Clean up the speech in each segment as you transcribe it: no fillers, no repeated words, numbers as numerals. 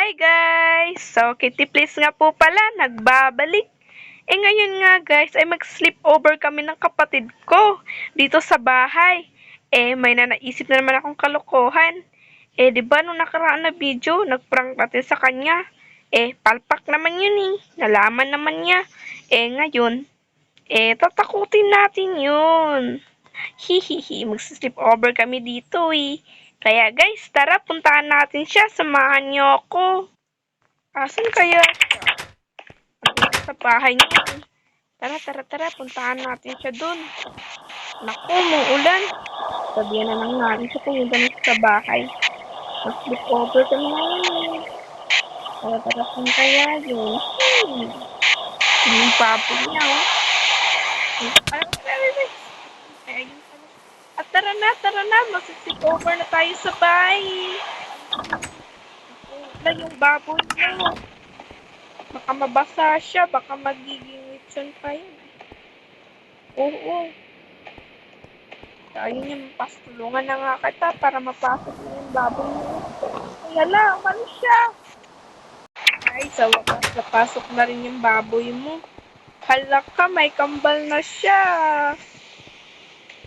Hi guys! So, Kitty Please nga po pala, nagbabalik. Ngayon nga guys, ay mag-sleepover kami ng kapatid ko dito sa bahay. May naisip na naman akong kalokohan. Di ba nung nakaraan na video, nag-prank natin sa kanya. Palpak naman yun eh. Nalaman naman niya. Ngayon, tatakutin natin yun. Hihihi, mag-sleepover kami dito eh. Kaya guys, tara puntahan natin siya. Samahan niyo ako. Asan kaya siya? Andito sa bahay niya eh. Tara, puntahan natin siya dun. Naku, muulan. Sabihan na lang natin siya pumunta na siya sa bahay. Mag-sleepover kami ngayon eh. Tara, kung kaya yun. Yung papo niya oh. Ayun pala. At tara na, mag-sleepover na tayo sa bahay. Ulan yung baboy mo. Baka mabasa siya, baka magiging lechon pa yun. Oo. Ayun yung pastulungan na nga kita para mapasok mo yung baboy mo. Kaya lang, ano siya? Ay, sa wakas napasok na rin yung baboy mo. Hala ka, may kambal na siya.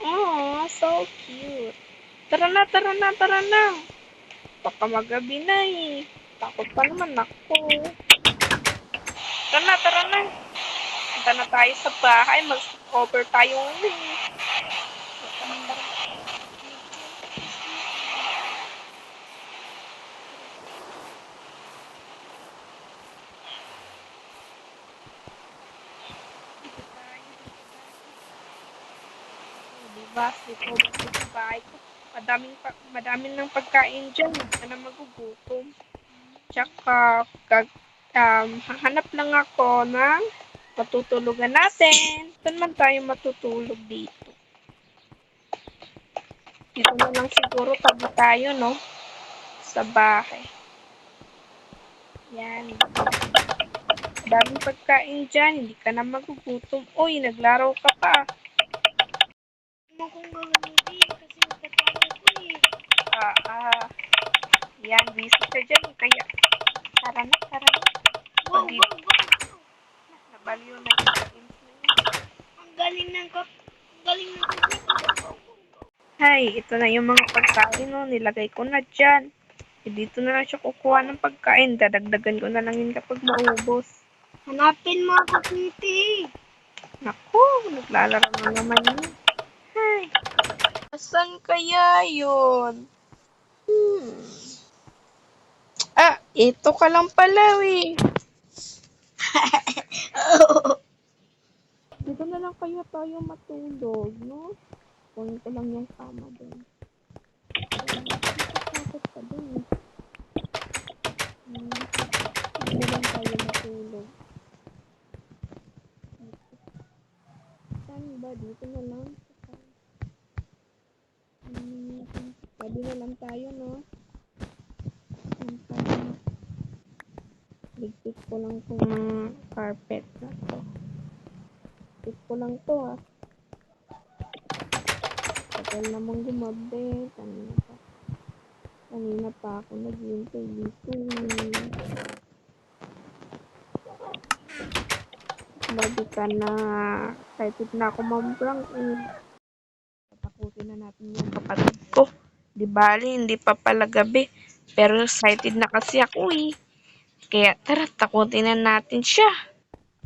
Oh, so cute. Tara na. Baka magabi na eh. Takot pa naman ako. Tara na. Punta na tayo sa bahay. Mag-cover tayo ngayon. Diba? Sleepover sa bahay ko. Madaming ng pagkain dyan. Hindi ka na magugutom. Tsaka, hahanap lang ako ng matutulugan natin. Saan man tayo matutulog dito? Dito na lang siguro tabi tayo, no? Sa bahay. Yan. Daming pagkain dyan. Hindi ka na magugutom. Uy, naglaro ka pa. Mo kung gagamitin kasi nagtatawag ko eh. Yan. Busy ka dyan. Kaya, tara na. Wow. Nabaliw na yung games na yun. Ang galing ng kap. Hay, ito na yung mga pagkain, no? Nilagay ko na dyan. Dito na lang siya kukuha ng pagkain. Dadagdagan ko na lang yun kapag maubos. Hanapin mo ako, Kitty. Naku, naglalaro na naman yun. Hay, asan kaya yun? Ito ka lang pala, eh. Dito na lang kaya tayo matulog, no? Kunin ko lang yung kama doon. Takot ka doon, eh. Dito lang tayo matulog. Saan ba? Dito na lang. Sabi na lang tayo, no? Ligpit ko lang itong mga carpet na to. Ligpit ko lang to, ah. Tagal namang gumabi. Kanina pa ako naghihintay dito. Babi ka na. Excited na ako mambrang, eh. Takutin na natin yung kapatid ko. Di bali, hindi pa pala gabi. Pero excited na kasi ako, eh. Kaya tara, takutin na natin siya.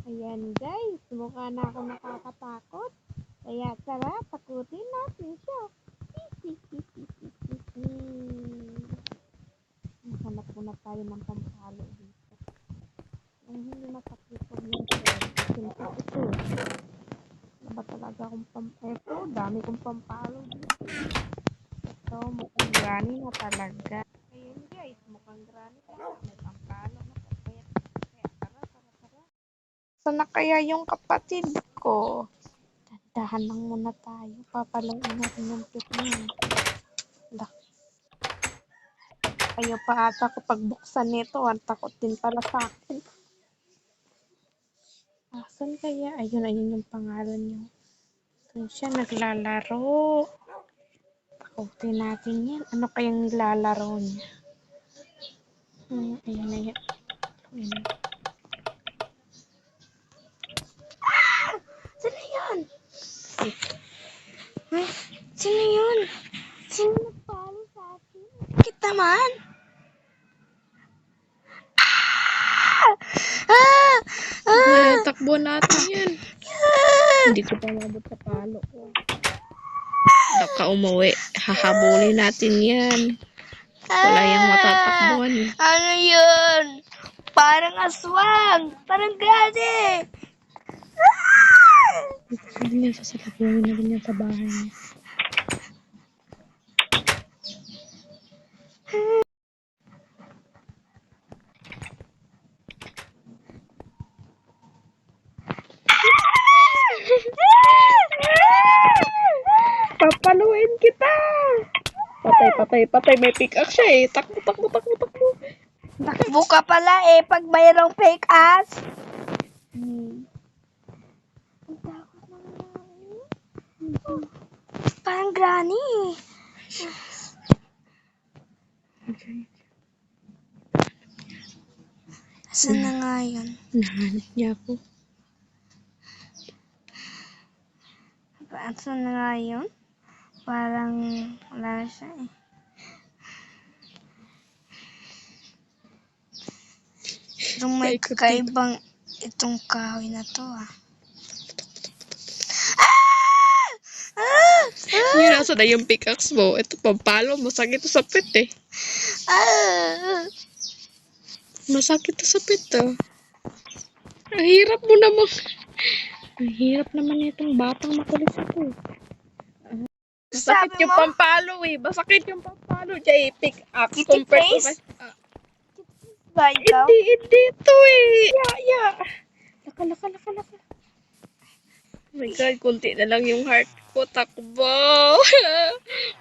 Ayan guys, mukha na ako nakakatakot. Kaya tara, takutin natin siya. Hanap muna tayo ng pampalo dito. Ang hindi masakit pag yung sinta ito. Ano ba talaga akong pampalo? Dami kong pampalo dito. So, mukhang granny na talaga. Ayan guys, mukhang granny na. May pampalo na. Kaya tara. Saan na kaya yung kapatid ko? Dahan lang muna tayo. Papalain natin yung pit niya. Ayaw pa ata ko pagbuksan nito. Ang takot din pala sa akin. Saan kaya? Ayun yung pangalan niyo. Doon siya naglalaro. Takutin natin yan. Ano kayang nilalaro niya? Ayan na yan. Ayan na. Sino yun? Huh? Sino yun? Sino nagpalo sa akin? Bakit naman? Ah! Ah! Takbo natin yan. Hindi ko pa mabot sa palo ko. Baka umuwi. Hahabulin natin yan. Wala yung matatakbuhan. Ano yun? Parang aswang. Parang gani. Hindi niya sasalubungin na rin yan sa bahay niya. Papaluin kita! Patay. May pickaxe siya eh. Takbo. Takbo ka pala eh pag mayroong fake ass. Ang takot naman. Parang granny. Asan na nga yun? Nahanap niya ako. Asan na nga yun? Parang wala na siya eh. Pero may Paikot kakaibang itong kahoy na to ah. Yun, nasa na yung pickaxe mo. Ito, pampalo. Masakit to sa pit eh. Masakit to sa pit ah. Ang hirap mo naman. Ang hirap naman itong batang makulit ito. Masakit Sabi yung mo? pampalo eh. Masakit yung pampalo. Diyan pickaxe Kitty compared to face? my... Ba ikaw? Hindi ito eh. Yeah. Laka. Oh my God, kunti na lang yung heart ko. Takbo.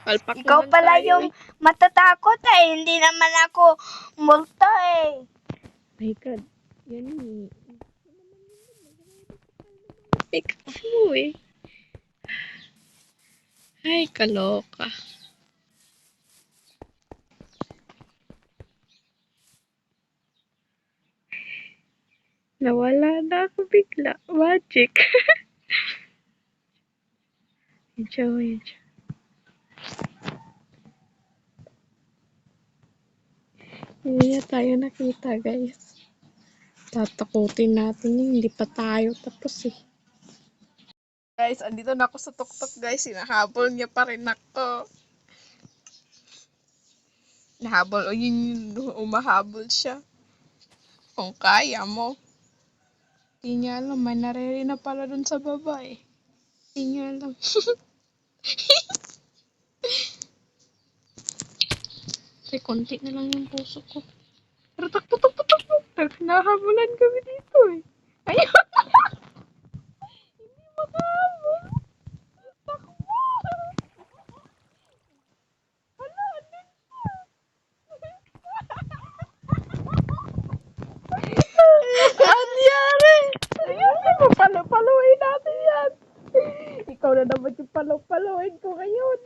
Palpak Ikaw naman pala tayo yung matatakot eh. Hindi naman ako multo eh. My God. Yan eh. Pickaxe mo eh. Ay, kaloka. Nawala na ako bigla. Magic. Yan siya. Hindi na tayo nakita, guys. Tatakutin natin yun. Hindi pa tayo tapos eh. Guys, andito na ako sa tuktok, guys. Hinahabol niya pa rin ako. Nahabol. O yun, umahabol siya. Kung kaya mo. Di niya alam, may nariri na pala dun sa baba eh. Di niya alam. Kasi konti na lang yung puso ko. Pero takbo. Nahabulan kami dito eh. Ayun! Hindi makahabol. Takbo! Hala, andun siya. Anyari! Ayusin mo, paluin natin yan. Ikaw na naman yung paluin ko ngayon.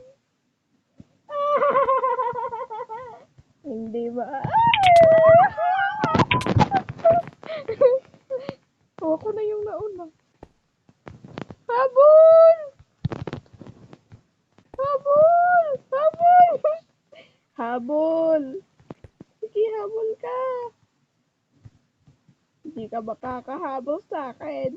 Hindi ba? Ako na yung nauna. Habol! Habol! Sige, habol ka. Hindi ka makakahabol sa akin.